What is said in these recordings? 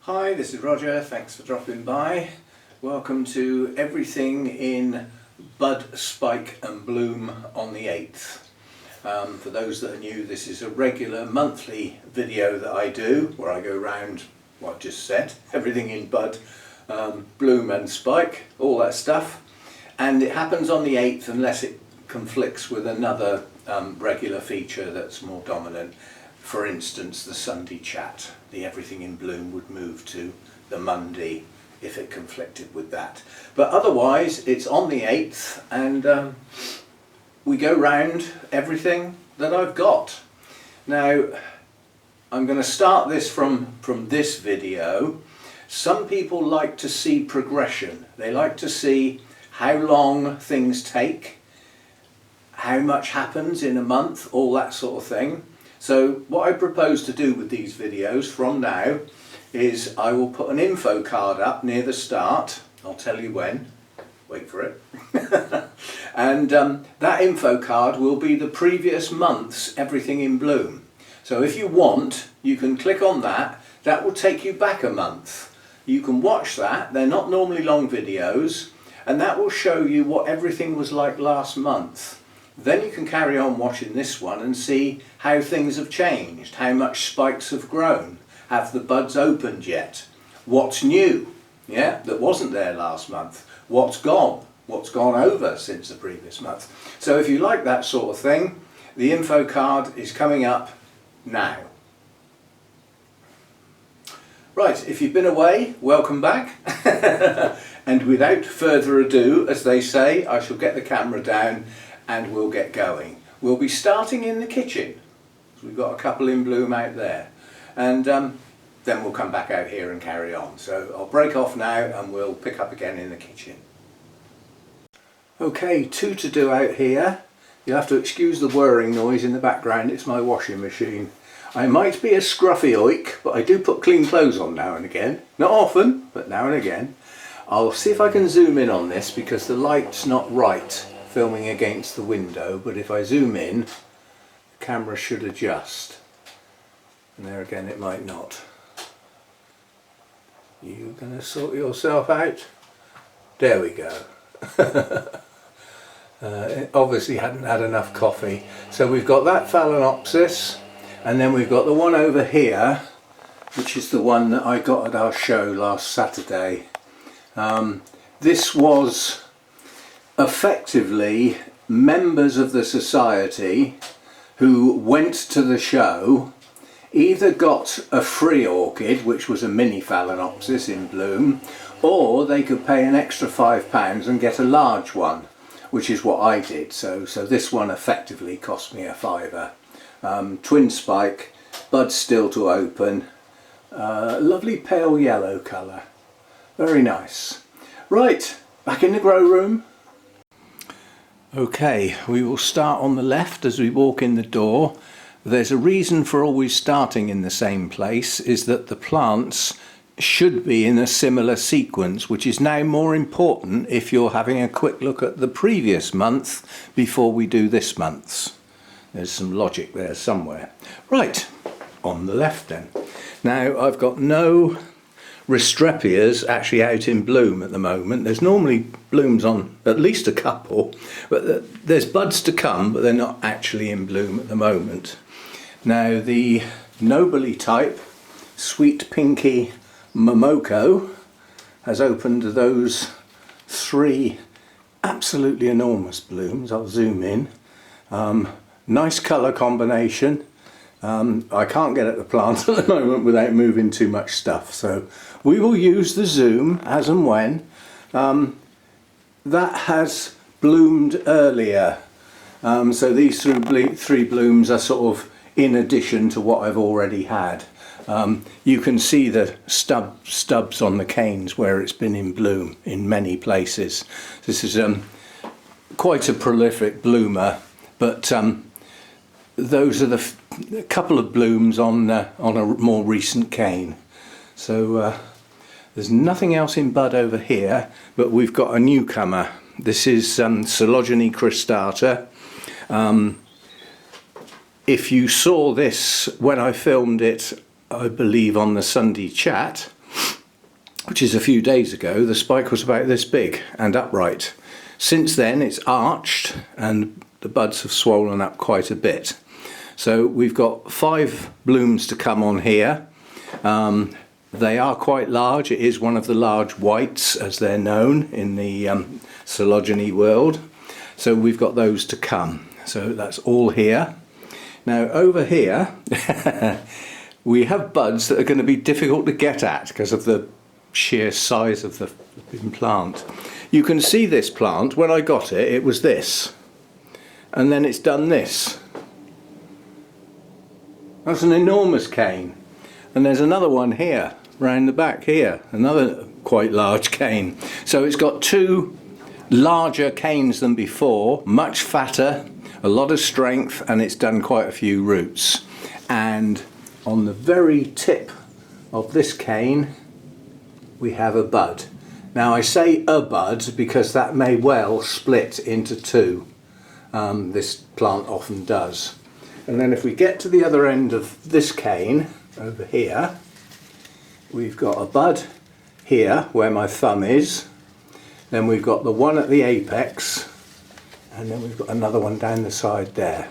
Hi, this is Roger, thanks for dropping by. Welcome to everything in bud, spike and bloom on the 8th. For those that are new, this is a regular monthly video that I do where I go around what I've just said, everything in bud, bloom and spike, all that stuff. And it happens on the 8th unless it conflicts with another regular feature that's more dominant. For instance, the Sunday chat, the everything in bloom would move to the Monday if it conflicted with that. But otherwise, it's on the 8th and we go round everything that I've got. Now, I'm going to start this from this video. Some people like to see progression. They like to see how long things take, how much happens in a month, all that sort of thing. So what I propose to do with these videos from now is I will put an info card up near the start. I'll tell you when. Wait for it. And that info card will be the previous month's everything in bloom. So if you want, you can click on that. That will take you back a month. You can watch that. They're not normally long videos. And that will show you what everything was like last month. Then you can carry on watching this one and see how things have changed, how much spikes have grown, have the buds opened yet, what's new, yeah, that wasn't there last month, what's gone over since the previous month. So if you like that sort of thing, the info card is coming up now. Right, if you've been away, welcome back. And without further ado, as they say, I shall get the camera down and we'll get going. We'll be starting in the kitchen. We've got a couple in bloom out there. And then we'll come back out here and carry on. So I'll break off now and we'll pick up again in the kitchen. Okay, two to do out here. You'll have to excuse the whirring noise in the background. It's my washing machine. I might be a scruffy oik, but I do put clean clothes on now and again. Not often, but now and again. I'll see if I can zoom in on this because the light's not right filming against the window, but if I zoom in, the camera should adjust. And there again it might not. You gonna sort yourself out? There we go. It obviously hadn't had enough coffee. So we've got that Phalaenopsis, and then we've got the one over here, which is the one that I got at our show last Saturday. This was effectively members of the society who went to the show, either got a free orchid, which was a mini Phalaenopsis in bloom, or they could pay an extra £5 and get a large one, which is what I did. So this one effectively cost me a £5. Twin spike, buds still to open, lovely pale yellow colour, very nice. Right, back in the grow room. Okay, we will start on the left as we walk in the door. There's a reason for always starting in the same place, is that the plants should be in a similar sequence, which is now more important if you're having a quick look at the previous month before we do this month's. There's some logic there somewhere. Right, on the left then. Now I've got no Restrepias actually out in bloom at the moment. There's normally blooms on at least a couple, but there's buds to come, but they're not actually in bloom at the moment. Now the Nobly type, Sweet Pinky Momoko, has opened those three absolutely enormous blooms. I'll zoom in. Nice colour combination. I can't get at the plant at the moment without moving too much stuff, so we will use the zoom as and when. That has bloomed earlier, so these three blooms are sort of in addition to what I've already had. You can see the stubs on the canes where it's been in bloom in many places. This is quite a prolific bloomer, but those are a couple of blooms on a more recent cane. So there's nothing else in bud over here, but we've got a newcomer. This is Coelogene cristata. If you saw this when I filmed it, I believe on the Sunday chat, which is a few days ago, the spike was about this big and upright. Since then it's arched and the buds have swollen up quite a bit. So we've got 5 blooms to come on here. They are quite large. It is one of the large whites, as they're known in the coleogeny world. So we've got those to come. So that's all here. Now over here we have buds that are going to be difficult to get at because of the sheer size of the plant. You can see this plant, when I got it, it was this. And then it's done this. That's an enormous cane. And there's another one here, round the back here, another quite large cane. So it's got 2 larger canes than before, much fatter, a lot of strength, and it's done quite a few roots. And on the very tip of this cane we have a bud. Now I say a bud because that may well split into 2. This plant often does. And then if we get to the other end of this cane over here, we've got a bud here where my thumb is, then we've got the one at the apex, and then we've got another one down the side there.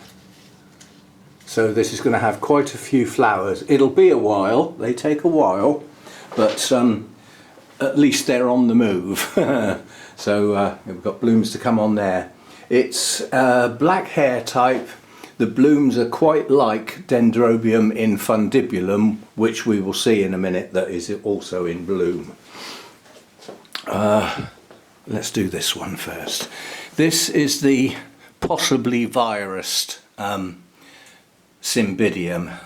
So this is going to have quite a few flowers. It'll be a while, they take a while, but at least they're on the move. So we've got blooms to come on there. It's black hair type. The blooms are quite like Dendrobium infundibulum, which we will see in a minute that is also in bloom. Let's do this one first. This is the possibly virused Cymbidium.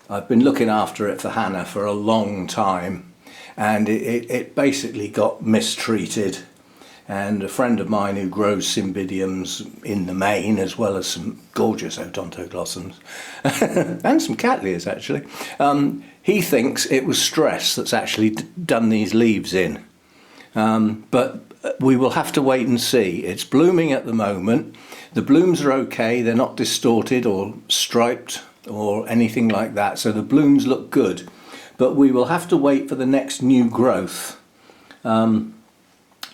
I've been looking after it for Hannah for a long time, and it basically got mistreated. And a friend of mine who grows Cymbidiums in the main, as well as some gorgeous odontoglossums and some cattleyas actually, he thinks it was stress that's actually done these leaves in. But we will have to wait and see. It's blooming at the moment. The blooms are okay, they're not distorted or striped or anything like that, so the blooms look good. But we will have to wait for the next new growth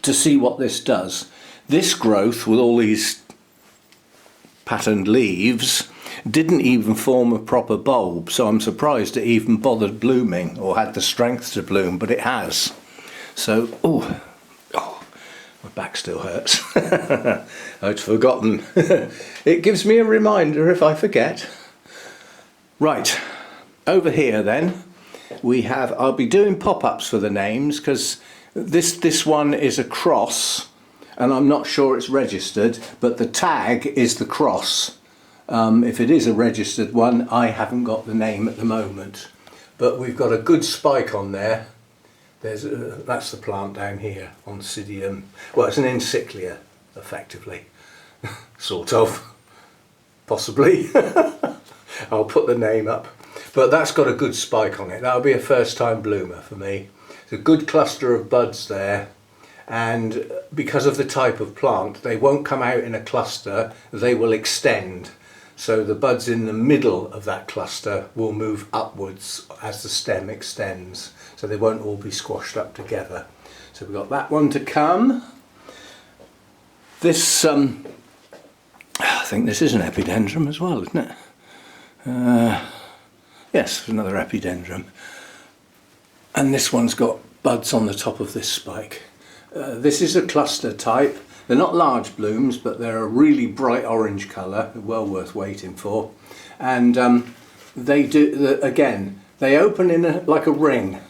to see what this does. This growth with all these patterned leaves didn't even form a proper bulb, so I'm surprised it even bothered blooming or had the strength to bloom, but it has. So, oh, my back still hurts. I'd forgotten. It gives me a reminder if I forget. Right, over here then we have, I'll be doing pop-ups for the names because this one is a cross and I'm not sure it's registered, but the tag is the cross. If it is a registered one, I haven't got the name at the moment, but we've got a good spike on there. That's the plant down here, Oncidium. Well, it's an encyclia, effectively, sort of, possibly. I'll put the name up, but that's got a good spike on it. That'll be a first-time bloomer for me. It's a good cluster of buds there, and because of the type of plant, they won't come out in a cluster, they will extend. So the buds in the middle of that cluster will move upwards as the stem extends, so they won't all be squashed up together. So we've got that one to come. This, I think this is an epidendrum as well, isn't it? Yes, another epidendrum. And this one's got buds on the top of this spike. This is a cluster type. They're not large blooms, but they're a really bright orange colour, well worth waiting for. And they do, again, they open in like a ring,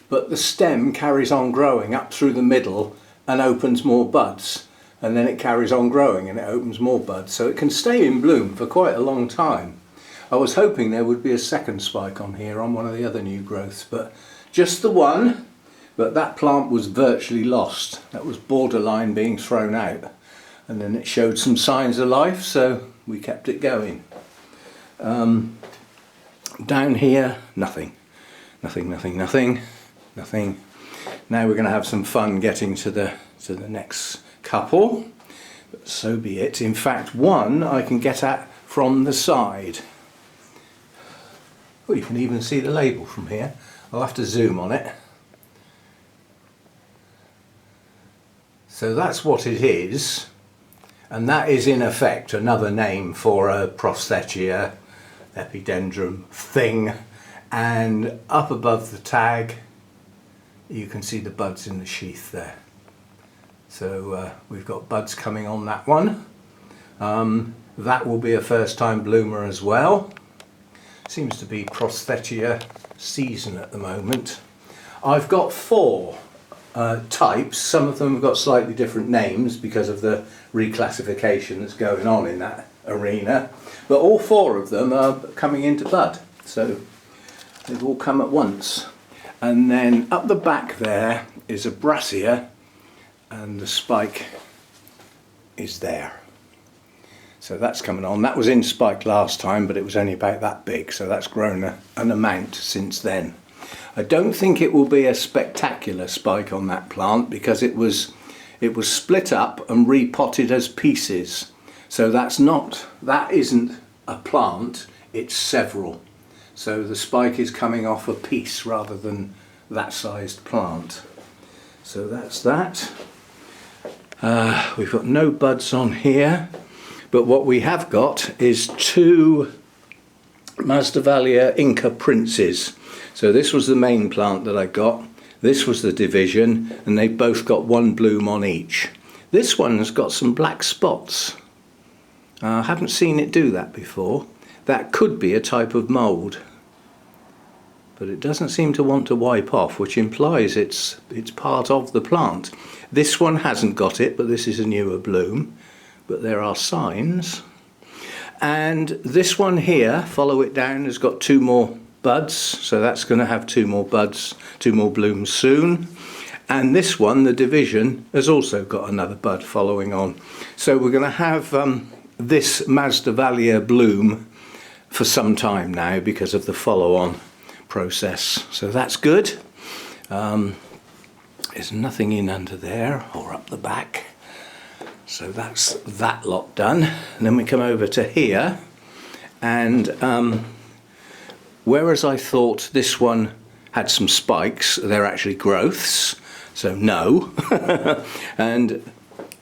but the stem carries on growing up through the middle and opens more buds. And then it carries on growing and it opens more buds. So it can stay in bloom for quite a long time. I was hoping there would be a second spike on here on one of the other new growths, but just the one. But that plant was virtually lost. That was borderline being thrown out. And then it showed some signs of life, so we kept it going. Down here, nothing. Nothing. Now we're going to have some fun getting to the next couple. But so be it. In fact, one I can get at from the side. Oh, you can even see the label from here. I'll have to zoom on it. So that's what it is, and that is in effect another name for a Prosthetia epidendrum thing. And up above the tag you can see the buds in the sheath there. So we've got buds coming on that one. That will be a first time bloomer as well. Seems to be Prosthetia season at the moment. I've got 4 types. Some of them have got slightly different names because of the reclassification that's going on in that arena, but all 4 of them are coming into bud, so they've all come at once. And then up the back there is a Brassia, and the spike is there. So that's coming on. That was in spike last time, but it was only about that big, so that's grown an amount since then. I don't think it will be a spectacular spike on that plant because it was split up and repotted as pieces. So that isn't a plant, it's several. So the spike is coming off a piece rather than that sized plant. So that's that. We've got no buds on here, but what we have got is 2 Masdevallia Inca Princes. So this was the main plant that I got, this was the division, and they both got 1 bloom on each. This one's got some black spots. I haven't seen it do that before. That could be a type of mould, but it doesn't seem to want to wipe off, which implies it's part of the plant. This one hasn't got it, but this is a newer bloom, but there are signs. And this one here, follow it down, has got 2 more buds, so that's going to have 2 more buds, 2 more blooms soon. And this one, the division, has also got another bud following on. So we're going to have this Masdevallia bloom for some time now because of the follow-on process. So that's good. There's nothing in under there or up the back. So that's that lot done. And then we come over to here, and whereas I thought this one had some spikes, they're actually growths, so no. And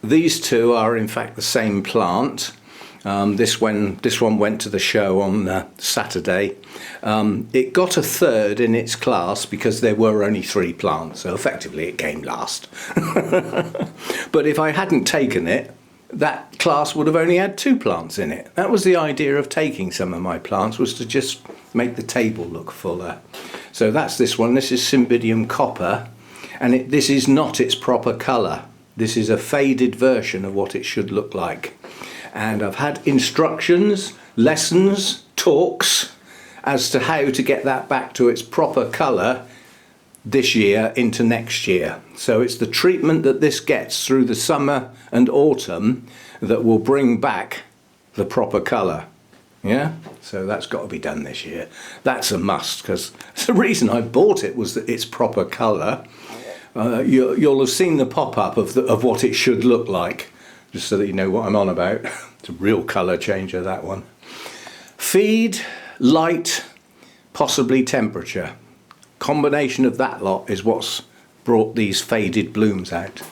these 2 are in fact the same plant. This one went to the show on Saturday. It got a 3rd in its class because there were only 3 plants, so effectively it came last. But if I hadn't taken it, that class would have only had 2 plants in it. That was the idea of taking some of my plants, was to just make the table look fuller. So that's this one. This is Cymbidium copper, and this is not its proper colour. This is a faded version of what it should look like. And I've had instructions, lessons, talks as to how to get that back to its proper colour this year into next year. So it's the treatment that this gets through the summer and autumn that will bring back the proper colour. Yeah, so that's got to be done this year. That's a must, because the reason I bought it was that its proper colour. You'll have seen the pop-up of what it should look like, just so that you know what I'm on about. It's a real colour changer, that one. Feed, light, possibly temperature. Combination of that lot is what's brought these faded blooms out.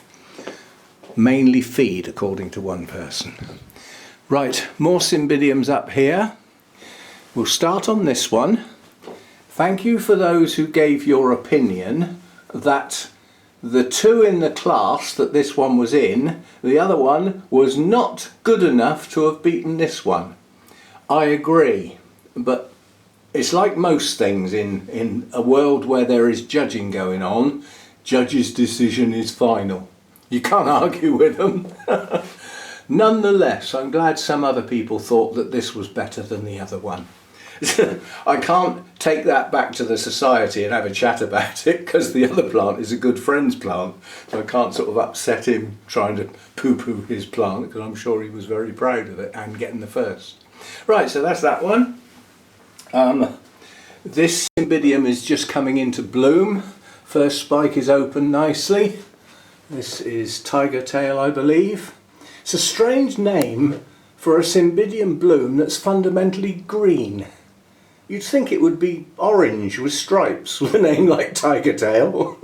Mainly feed, according to one person. Right, more Cymbidiums up here. We'll start on this one. Thank you for those who gave your opinion that the 2 in the class that this one was in, the other one was not good enough to have beaten this one. I agree, but it's like most things in a world where there is judging going on. Judge's decision is final. You can't argue with them. Nonetheless, I'm glad some other people thought that this was better than the other one. I can't take that back to the society and have a chat about it because the other plant is a good friend's plant, so I can't sort of upset him trying to poo-poo his plant, because I'm sure he was very proud of it and getting the first. Right, so that's that one. This Cymbidium is just coming into bloom. First spike is open nicely. This is Tiger Tail, I believe. It's a strange name for a Cymbidium bloom that's fundamentally green. You'd think it would be orange with stripes with a name like Tiger Tail,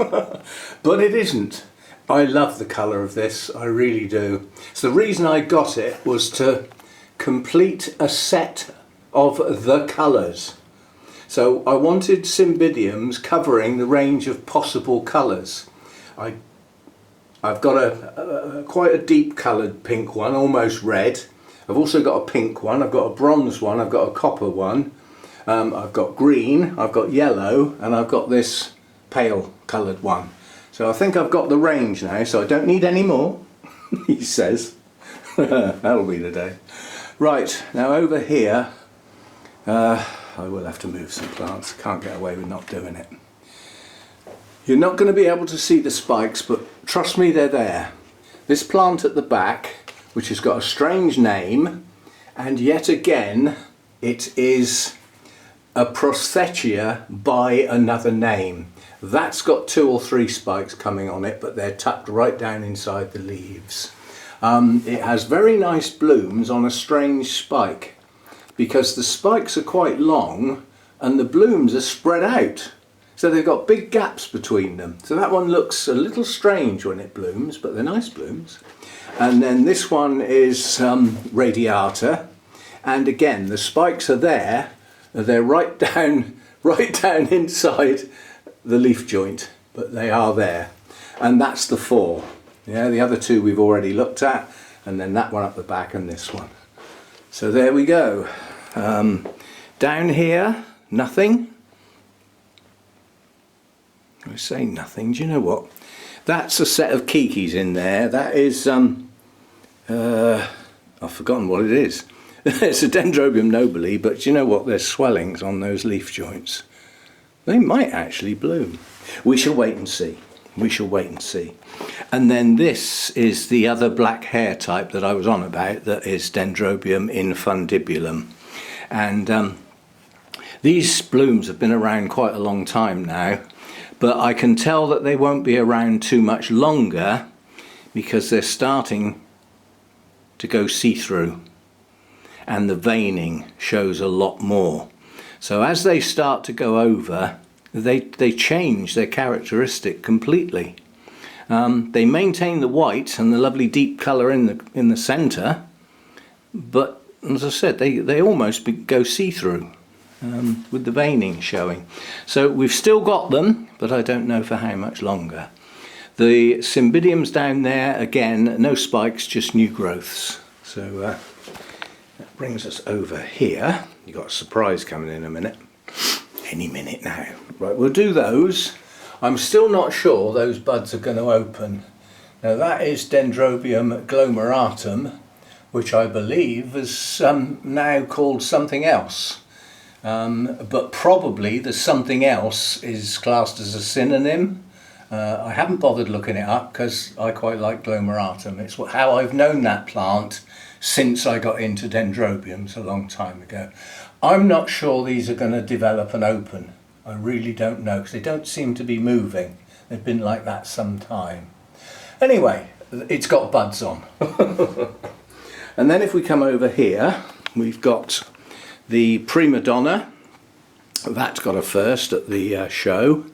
but it isn't. I love the colour of this, I really do. So the reason I got it was to complete a set of the colours. So I wanted Cymbidiums covering the range of possible colours. I've got a quite a deep coloured pink one, almost red. I've also got a pink one, I've got a bronze one, I've got a copper one, I've got green, I've got yellow, and I've got this pale coloured one. So I think I've got the range now, so I don't need any more, he says. That'll be the day. Right, now over here, I will have to move some plants, can't get away with not doing it. You're not going to be able to see the spikes, but trust me, they're there. This plant at the back, which has got a strange name, and yet again it is a Prosthetia by another name. That's got 2 or 3 spikes coming on it, but they're tucked right down inside the leaves. It has very nice blooms on a strange spike, because the spikes are quite long and the blooms are spread out. So they've got big gaps between them. So that one looks a little strange when it blooms, but they're nice blooms. And then this one is radiata. And again, the spikes are there. They're right down inside the leaf joint, but they are there. And that's the 4. Yeah, the other 2 we've already looked at, and then that one up the back and this one. So there we go. Down here, nothing. I say nothing. Do you know what? That's a set of kikis in there. That is, I've forgotten what it is. It's a Dendrobium nobile, but do you know what? There's swellings on those leaf joints. They might actually bloom. We shall wait and see. We shall wait and see. And then this is the other black hair type that I was on about, that is Dendrobium infundibulum. And these blooms have been around quite a long time now. But I can tell that they won't be around too much longer because they're starting to go see-through and the veining shows a lot more. So as they start to go over, they change their characteristic completely. They maintain the white and the lovely deep colour in the centre, but as I said, they almost go see-through. With the veining showing. So we've still got them, but I don't know for how much longer. The Cymbidiums down there, again, no spikes, just new growths. So that brings us over here. You've got a surprise coming in a minute. Any minute now. Right, we'll do those. I'm still not sure those buds are going to open. Now that is Dendrobium glomeratum, which I believe is now called something else. But probably the something else is classed as a synonym. I haven't bothered looking it up because I quite like glomeratum. It's how I've known that plant since I got into Dendrobiums a long time ago. I'm not sure these are going to develop and open. I really don't know because they don't seem to be moving. They've been like that some time. Anyway, it's got buds on. And then if we come over here, we've got the Prima Donna. That's got a first at the show,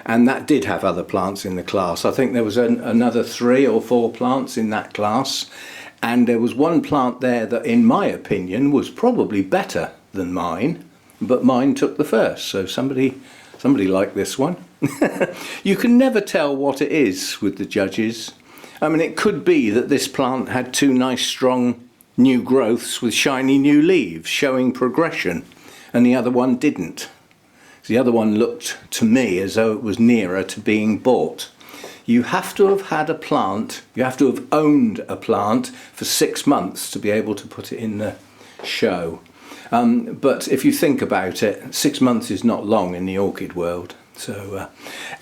and that did have other plants in the class. I think there was another 3 or 4 plants in that class, and there was one plant there that in my opinion was probably better than mine, but mine took the first, so somebody liked this one. You can never tell what it is with the judges. I mean, it could be that this plant had 2 nice strong new growths with shiny new leaves showing progression, and the other one didn't. The other one looked to me as though it was nearer to being bought. You have to have had a plant, you have to have owned a plant for 6 months to be able to put it in the show. But if you think about it, 6 months is not long in the orchid world. So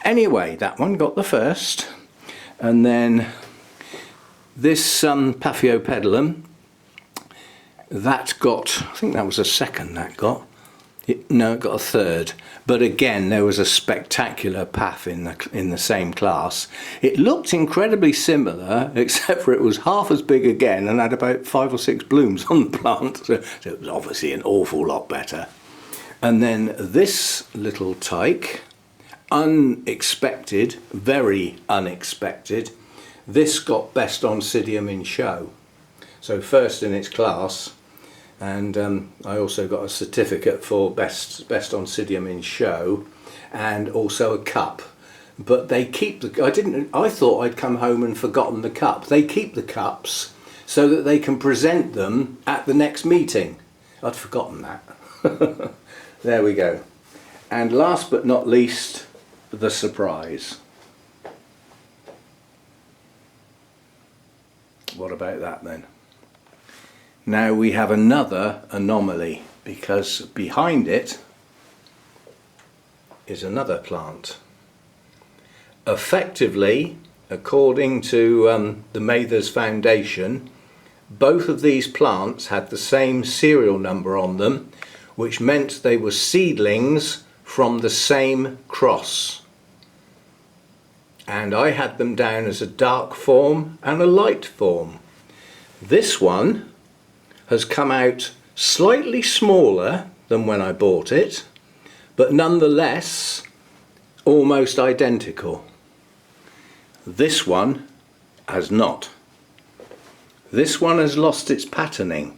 anyway, that one got the first, and then this Paphiopedilum, that got, I think that was a second that got. No, it got a third. But again, there was a spectacular path in the same class. It looked incredibly similar, except for it was half as big again and had about 5 or 6 blooms on the plant. So it was obviously an awful lot better. And then this little tyke, unexpected, very unexpected. This got Best Oncidium in Show, so first in its class, and I also got a certificate for Best Oncidium in Show, and also a cup. But they keep the, I thought I'd come home and forgotten the cup. They keep the cups so that they can present them at the next meeting. I'd forgotten that. There we go. And last but not least, the surprise. What about that then? Now we have another anomaly, because behind it is another plant. Effectively, according to the Mathers Foundation, both of these plants had the same serial number on them, which meant they were seedlings from the same cross. And I had them down as a dark form and a light form. This one has come out slightly smaller than when I bought it, but nonetheless almost identical. This one has not. This one has lost its patterning,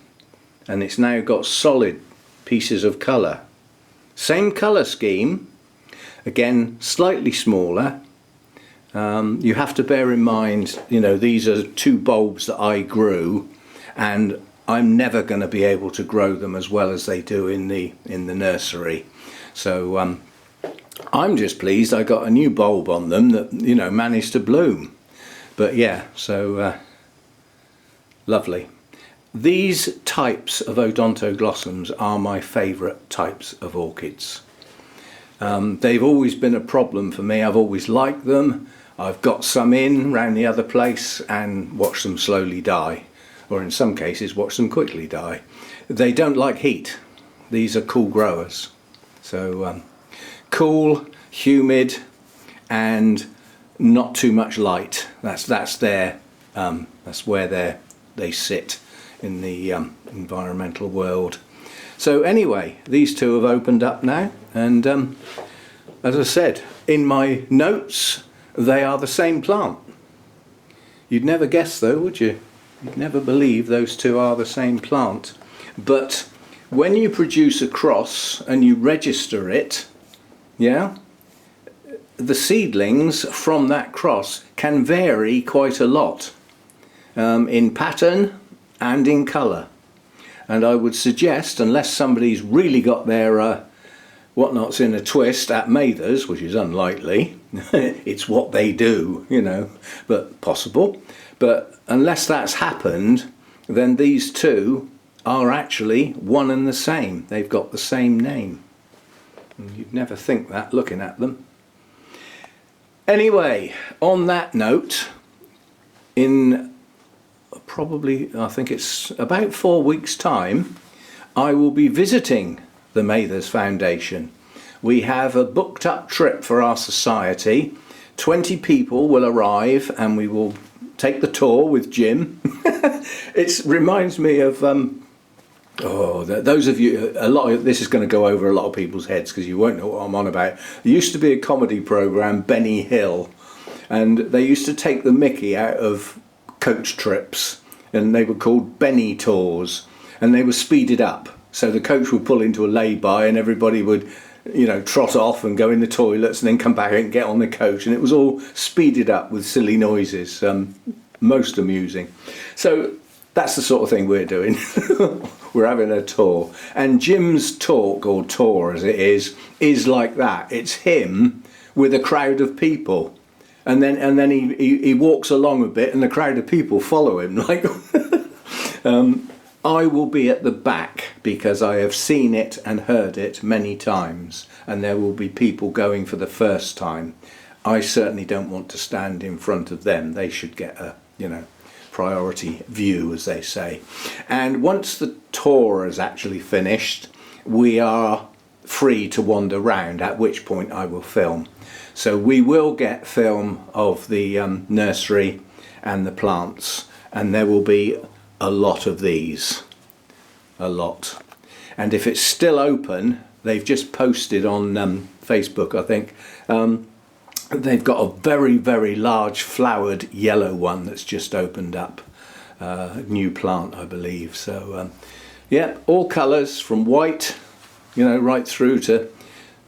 and it's now got solid pieces of colour. Same colour scheme, again slightly smaller. You have to bear in mind, you know, these are two bulbs that I grew, and I'm never going to be able to grow them as well as they do in the nursery. So I'm just pleased I got a new bulb on them that, you know, managed to bloom. But yeah, so lovely. These types of odontoglossums are my favourite types of orchids. They've always been a problem for me. I've always liked them. I've got some in round the other place and watched them slowly die, or in some cases watch them quickly die. They don't like heat. These are cool growers. So cool, humid, and not too much light. That's where they sit in the environmental world. So anyway, these two have opened up now, and as I said in my notes, they are the same plant. You'd never guess though, would you? You'd never believe those two are the same plant. But when you produce a cross and you register it, yeah, the seedlings from that cross can vary quite a lot in pattern and in colour. And I would suggest, unless somebody's really got their whatnots in a twist at Mathers, which is unlikely, it's what they do, you know, but possible. But unless that's happened, then these two are actually one and the same. They've got the same name. And you'd never think that looking at them. Anyway, on that note, in probably, I think it's about 4 weeks' time, I will be visiting the Mathers Foundation. We have a booked up trip for our society. 20 people will arrive and we will take the tour with Jim. It reminds me of those of you, this is going to go over a lot of people's heads because you won't know what I'm on about. There used to be a comedy programme, Benny Hill, and they used to take the mickey out of coach trips, and they were called Benny tours, and they were speeded up. So the coach would pull into a lay-by and everybody would, you know, trot off and go in the toilets and then come back and get on the coach, and it was all speeded up with silly noises. Most amusing. So that's the sort of thing we're doing. We're having a tour, and Jim's talk, or tour as it is like that. It's him with a crowd of people, and then he walks along a bit and the crowd of people follow him. Like I will be at the back because I have seen it and heard it many times, and there will be people going for the first time. I certainly don't want to stand in front of them. They should get a, you know, priority view, as they say. And once the tour is actually finished, we are free to wander round, at which point I will film. So we will get film of the nursery and the plants, and there will be a lot of these. A lot. And if it's still open, they've just posted on Facebook, I think, they've got a very, very large flowered yellow one that's just opened up. New plant, I believe. So yeah, all colours from white, you know, right through to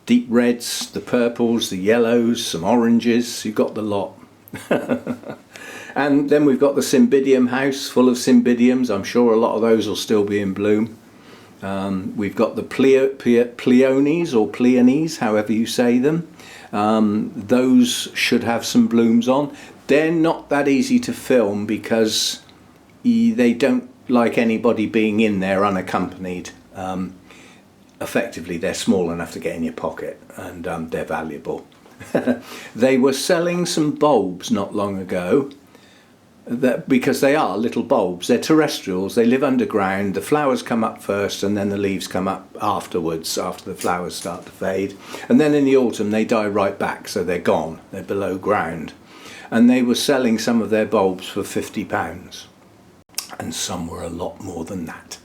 deep reds, the purples, the yellows, some oranges. You've got the lot. And then we've got the Cymbidium house full of Cymbidiums. I'm sure a lot of those will still be in bloom. We've got the Pleonies or Pleonies, however you say them. Those should have some blooms on. They're not that easy to film because they don't like anybody being in there unaccompanied. Effectively, they're small enough to get in your pocket, and they're valuable. They were selling some bulbs not long ago, because they are little bulbs. They're terrestrials, they live underground. The flowers come up first and then the leaves come up afterwards, after the flowers start to fade, and then in the autumn they die right back, so they're gone, they're below ground. And they were selling some of their bulbs for £50, and some were a lot more than that.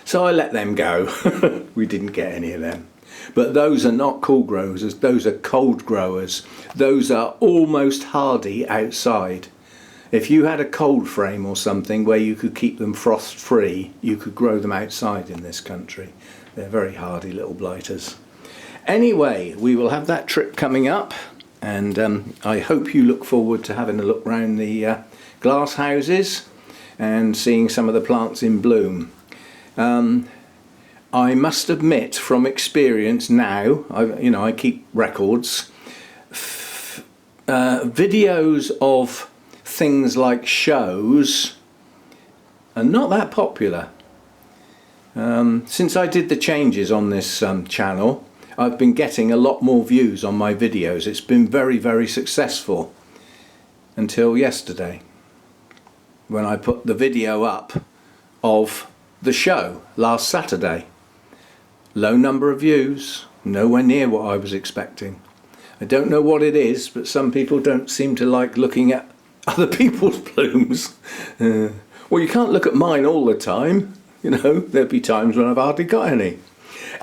So I let them go. We didn't get any of them. But those are not cool growers, those are cold growers. Those are almost hardy outside. If you had a cold frame or something where you could keep them frost free, you could grow them outside in this country. They're very hardy little blighters. Anyway, we will have that trip coming up, and I hope you look forward to having a look round the glass houses and seeing some of the plants in bloom. I must admit from experience now, I keep records, videos of things like shows are not that popular. Since I did the changes on this channel, I've been getting a lot more views on my videos. It's been very, very successful until yesterday, when I put the video up of the show last Saturday. Low number of views, nowhere near what I was expecting. I don't know what it is, but some people don't seem to like looking at other people's blooms. Well, you can't look at mine all the time, there'll be times when I've hardly got any.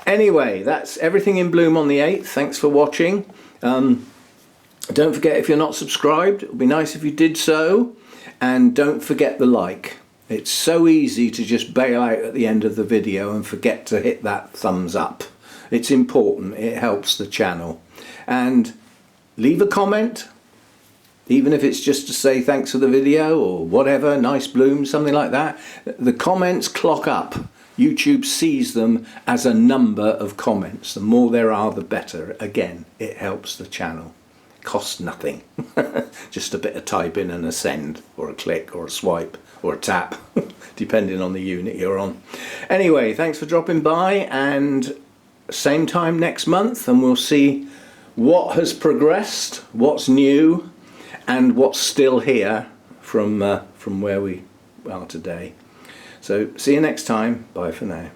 Anyway, that's everything in bloom on the 8th. Thanks for watching. Don't forget, if you're not subscribed, it would be nice if you did so, and don't forget the like. It's so easy to just bail out at the end of the video and forget to hit that thumbs up. It's important, it helps the channel. And leave a comment, even if it's just to say thanks for the video or whatever, nice bloom, something like that. The comments clock up. YouTube sees them as a number of comments. The more there are, the better. Again, it helps the channel. Costs nothing. Just a bit of typing and a send, or a click, or a swipe, or a tap, depending on the unit you're on. Anyway, thanks for dropping by, and same time next month, and we'll see what has progressed, what's new, and what's still here from where we are today. So see you next time. Bye for now.